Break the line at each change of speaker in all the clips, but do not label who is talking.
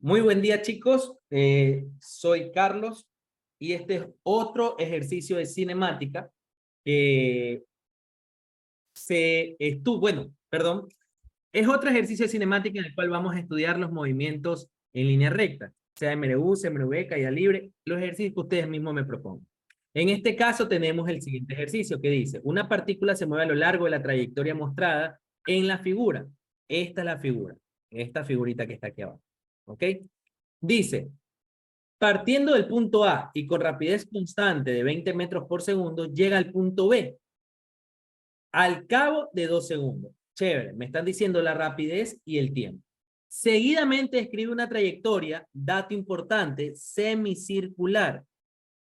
Muy buen día, chicos. Soy Carlos y este es otro ejercicio de cinemática que es otro ejercicio de cinemática en el cual vamos a estudiar los movimientos en línea recta, sea MRU, CMRV, caída libre, los ejercicios que ustedes mismos me propongan. En este caso tenemos el siguiente ejercicio que dice, una partícula se mueve a lo largo de la trayectoria mostrada en la figura. Esta es la figura, esta figurita que está aquí abajo. ¿Ok? Dice, partiendo del punto A y con rapidez constante de 20 metros por segundo, llega al punto B al cabo de 2 segundos. Chévere, me están diciendo la rapidez y el tiempo. Seguidamente escribe una trayectoria, dato importante, semicircular,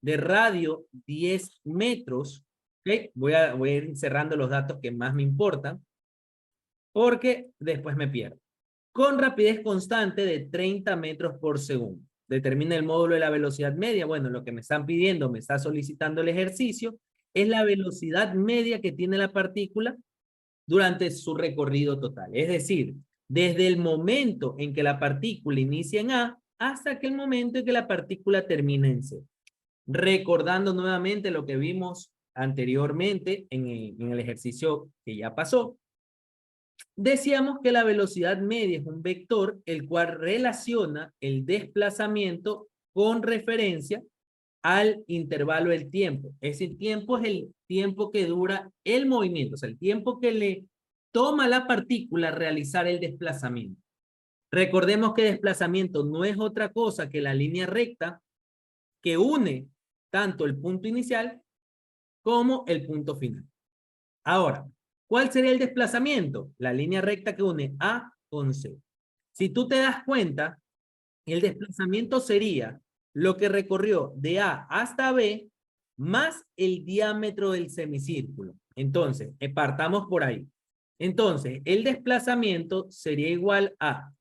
de radio 10 metros. ¿Okay? Voy a ir cerrando los datos que más me importan, porque después me pierdo. Con rapidez constante de 30 metros por segundo. Determina el módulo de la velocidad media. Bueno, lo que me están pidiendo, me está solicitando el ejercicio, es la velocidad media que tiene la partícula durante su recorrido total. Es decir, desde el momento en que la partícula inicia en A hasta que el momento en que la partícula termina en C. Recordando nuevamente lo que vimos anteriormente en el ejercicio que ya pasó. Decíamos que la velocidad media es un vector el cual relaciona el desplazamiento con referencia al intervalo del tiempo. Ese tiempo es el tiempo que dura el movimiento, o sea, el tiempo que le toma a la partícula realizar el desplazamiento. Recordemos que desplazamiento no es otra cosa que la línea recta que une tanto el punto inicial como el punto final. Ahora, ¿cuál sería el desplazamiento? La línea recta que une A con C. Si tú te das cuenta, el desplazamiento sería lo que recorrió de A hasta B más el diámetro del semicírculo. Entonces, partamos por ahí. Entonces, el desplazamiento sería igual a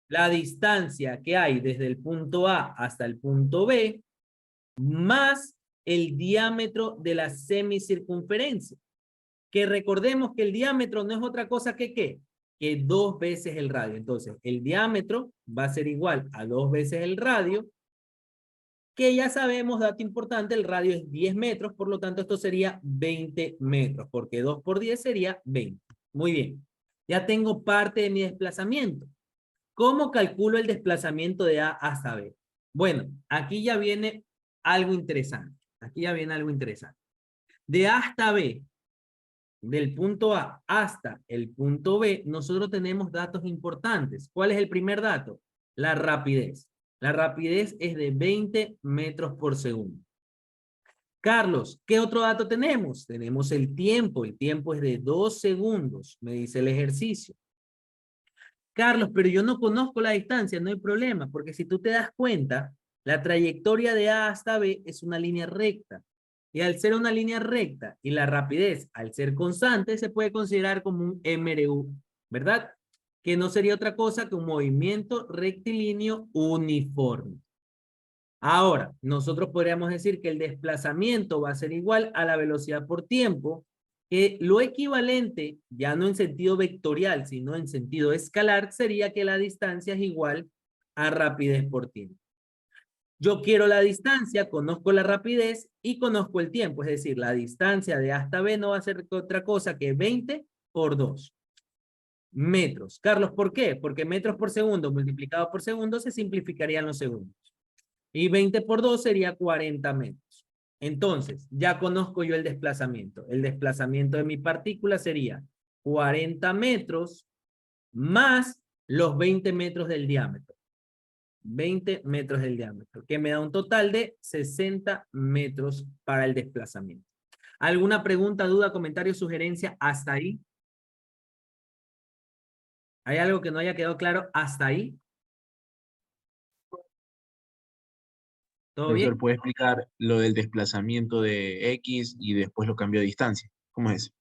la distancia que hay desde el punto A hasta el punto B más el diámetro de la semicircunferencia. Que recordemos que el diámetro no es otra cosa que ¿qué? Que 2 veces el radio. Entonces, el diámetro va a ser igual a 2 veces el radio, que ya sabemos, dato importante, el radio es 10 metros, por lo tanto esto sería 20 metros, porque 2 por 10 sería 20. Muy bien, ya tengo parte de mi desplazamiento. ¿Cómo calculo el desplazamiento de A hasta B? Bueno, aquí ya viene algo interesante. Aquí ya viene algo interesante. De A hasta B, del punto A hasta el punto B, nosotros tenemos datos importantes. ¿Cuál es el primer dato? La rapidez. La rapidez es de 20 metros por segundo. Carlos, ¿qué otro dato tenemos? Tenemos el tiempo. El tiempo es de 2 segundos, me dice el ejercicio. Carlos, pero yo no conozco la distancia, no hay problema, porque si tú te das cuenta, la trayectoria de A hasta B es una línea recta. Y al ser una línea recta y la rapidez al ser constante, se puede considerar como un MRU, ¿verdad? Que no sería otra cosa que un movimiento rectilíneo uniforme. Ahora, nosotros podríamos decir que el desplazamiento va a ser igual a la velocidad por tiempo, que lo equivalente, ya no en sentido vectorial, sino en sentido escalar, sería que la distancia es igual a rapidez por tiempo. Yo quiero la distancia, conozco la rapidez y conozco el tiempo, es decir, la distancia de A hasta B no va a ser otra cosa que 20 por 2 metros. Carlos, ¿por qué? Porque metros por segundo multiplicado por segundo se simplificarían los segundos. Y 20 por 2 sería 40 metros. Entonces, ya conozco yo el desplazamiento. El desplazamiento de mi partícula sería 40 metros más los 20 metros del diámetro. 20 metros del diámetro, que me da un total de 60 metros para el desplazamiento. ¿Alguna pregunta, duda, comentario, sugerencia hasta ahí? ¿Hay algo que no haya quedado claro hasta ahí? ¿Todo
Profesor,
bien?
¿puede explicar lo del desplazamiento de X y después lo cambió de distancia? ¿Cómo es?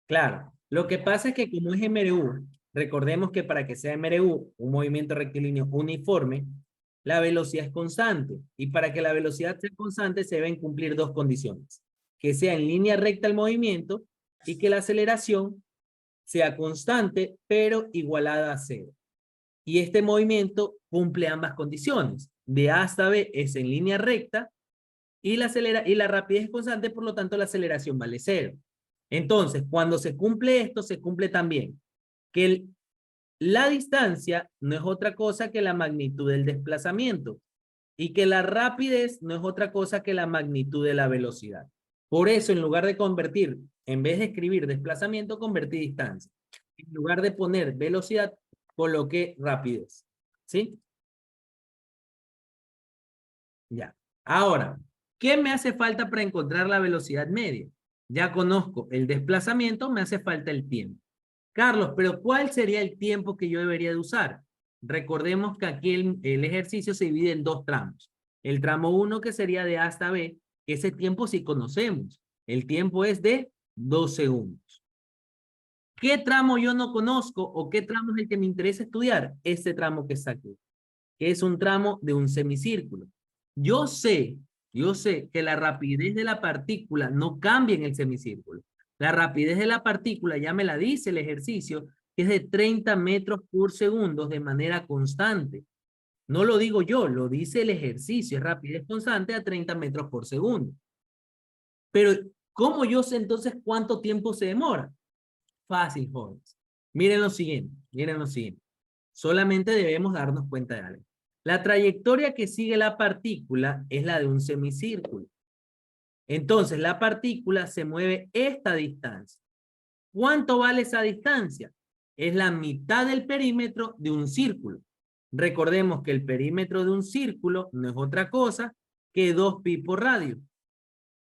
Claro. Lo que pasa es que como es MRU, recordemos que para que sea MRU, un movimiento rectilíneo uniforme, la velocidad es constante. Y para que la velocidad sea constante se deben cumplir dos condiciones. Que sea en línea recta el movimiento y que la aceleración sea constante, pero igualada a cero. Y este movimiento cumple ambas condiciones. De A hasta B es en línea recta y la rapidez es constante, por lo tanto la aceleración vale 0. Entonces, cuando se cumple esto, se cumple también que la distancia no es otra cosa que la magnitud del desplazamiento y que la rapidez no es otra cosa que la magnitud de la velocidad. Por eso, en lugar de convertir, en vez de escribir desplazamiento, convertí distancia. En lugar de poner velocidad, coloqué rapidez. ¿Sí? Ya. Ahora, ¿qué me hace falta para encontrar la velocidad media? Ya conozco el desplazamiento, me hace falta el tiempo. Carlos, pero ¿cuál sería el tiempo que yo debería de usar? Recordemos que aquí el ejercicio se divide en dos tramos. El tramo 1 que sería de A hasta B, ese tiempo sí conocemos. El tiempo es de 2 segundos. ¿Qué tramo yo no conozco o qué tramo es el que me interesa estudiar? Este tramo que está aquí, que es un tramo de un semicírculo. Yo sé que la rapidez de la partícula no cambia en el semicírculo. La rapidez de la partícula, ya me la dice el ejercicio, que es de 30 metros por segundo de manera constante. No lo digo yo, lo dice el ejercicio, es rapidez constante a 30 metros por segundo. Pero, ¿cómo yo sé entonces cuánto tiempo se demora? Fácil, jóvenes. Miren lo siguiente, miren lo siguiente. Solamente debemos darnos cuenta de algo. La trayectoria que sigue la partícula es la de un semicírculo. Entonces, la partícula se mueve esta distancia. ¿Cuánto vale esa distancia? Es la mitad del perímetro de un círculo. Recordemos que el perímetro de un círculo no es otra cosa que 2pi por radio.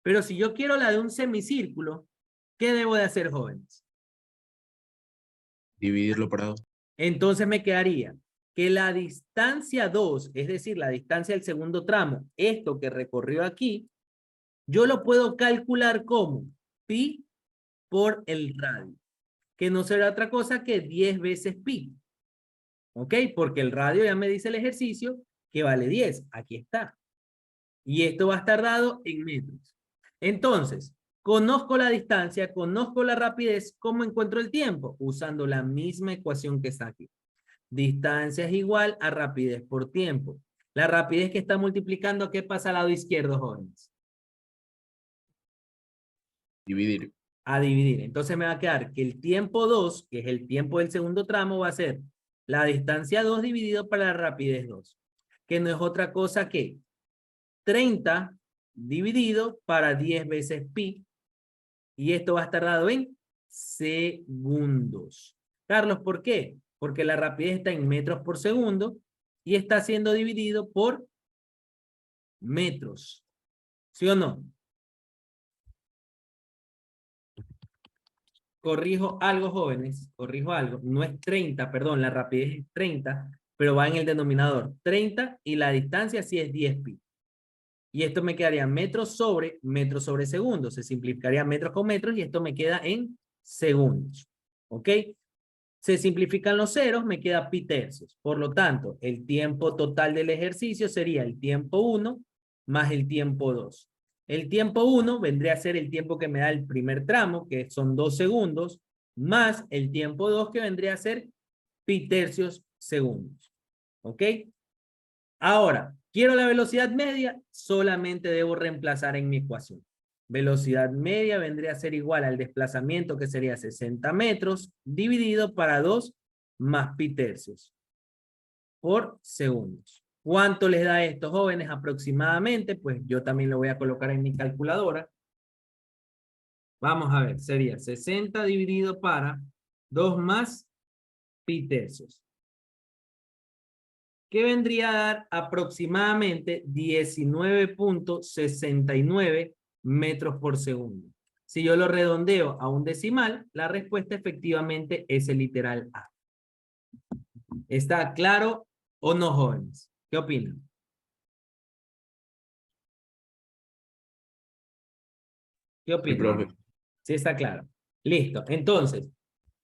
Pero si yo quiero la de un semicírculo, ¿qué debo de hacer, jóvenes?
Dividirlo por 2.
Entonces me quedaría que la distancia 2, es decir, la distancia del segundo tramo, esto que recorrió aquí, yo lo puedo calcular como pi por el radio, que no será otra cosa que 10 veces pi. ¿Ok? Porque el radio ya me dice el ejercicio que vale 10. Aquí está. Y esto va a estar dado en metros. Entonces, conozco la distancia, conozco la rapidez, ¿cómo encuentro el tiempo? Usando la misma ecuación que está aquí. Distancia es igual a rapidez por tiempo. La rapidez que está multiplicando, ¿qué pasa al lado izquierdo, jóvenes?
Dividir.
A dividir. Entonces me va a quedar que el tiempo 2, que es el tiempo del segundo tramo, va a ser la distancia 2 dividido para la rapidez 2, que no es otra cosa que 30 dividido para 10 veces pi, y esto va a estar dado en segundos. Carlos, ¿por qué? Porque la rapidez está en metros por segundo y está siendo dividido por metros. ¿Sí o no? Corrijo algo, jóvenes, corrijo algo. No es 30, perdón, la rapidez es 30, pero va en el denominador 30 y la distancia sí es 10 pi. Y esto me quedaría metros sobre segundos. Se simplificaría metros con metros y esto me queda en segundos. ¿Ok? Se simplifican los ceros, me queda pi tercios. Por lo tanto, el tiempo total del ejercicio sería el tiempo 1 más el tiempo 2. El tiempo 1 vendría a ser el tiempo que me da el primer tramo, que son 2 segundos, más el tiempo 2 que vendría a ser pi tercios segundos. ¿Ok? Ahora, quiero la velocidad media, solamente debo reemplazar en mi ecuación. Velocidad media vendría a ser igual al desplazamiento, que sería 60 metros, dividido para 2 más pi tercios por segundos. ¿Cuánto les da a estos jóvenes aproximadamente? Pues yo también lo voy a colocar en mi calculadora. Vamos a ver, sería 60 dividido para 2 más pi tercios, que vendría a dar aproximadamente 19.69 metros por segundo. Si yo lo redondeo a un decimal, la respuesta efectivamente es el literal A. ¿Está claro o no, jóvenes? ¿Qué opinan? ¿Qué
Sí,
opinan?
profe.
Sí, está claro. Listo. Entonces,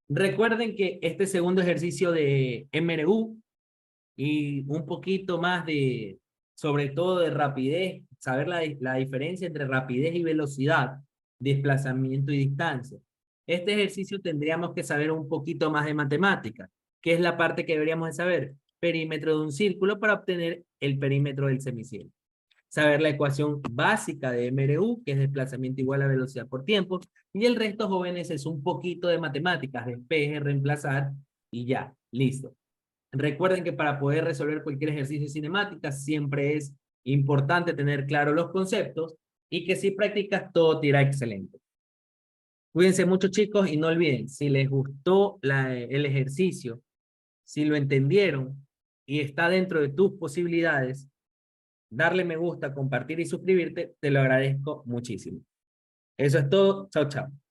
recuerden que este segundo ejercicio de MRU y un poquito más de, sobre todo de rapidez, saber la diferencia entre rapidez y velocidad, desplazamiento y distancia. Este ejercicio tendríamos que saber un poquito más de matemática. ¿Qué es la parte que deberíamos de saber? Perímetro de un círculo para obtener el perímetro del semicírculo. Saber la ecuación básica de MRU, que es desplazamiento igual a velocidad por tiempo, y el resto, jóvenes, es un poquito de matemáticas, despeje, reemplazar, y ya, listo. Recuerden que para poder resolver cualquier ejercicio de cinemática siempre es importante tener claro los conceptos y que si practicas todo te irá excelente. Cuídense mucho, chicos, y no olviden, si les gustó el ejercicio, si lo entendieron y está dentro de tus posibilidades, darle me gusta, compartir y suscribirte, te lo agradezco muchísimo. Eso es todo. Chao, chao.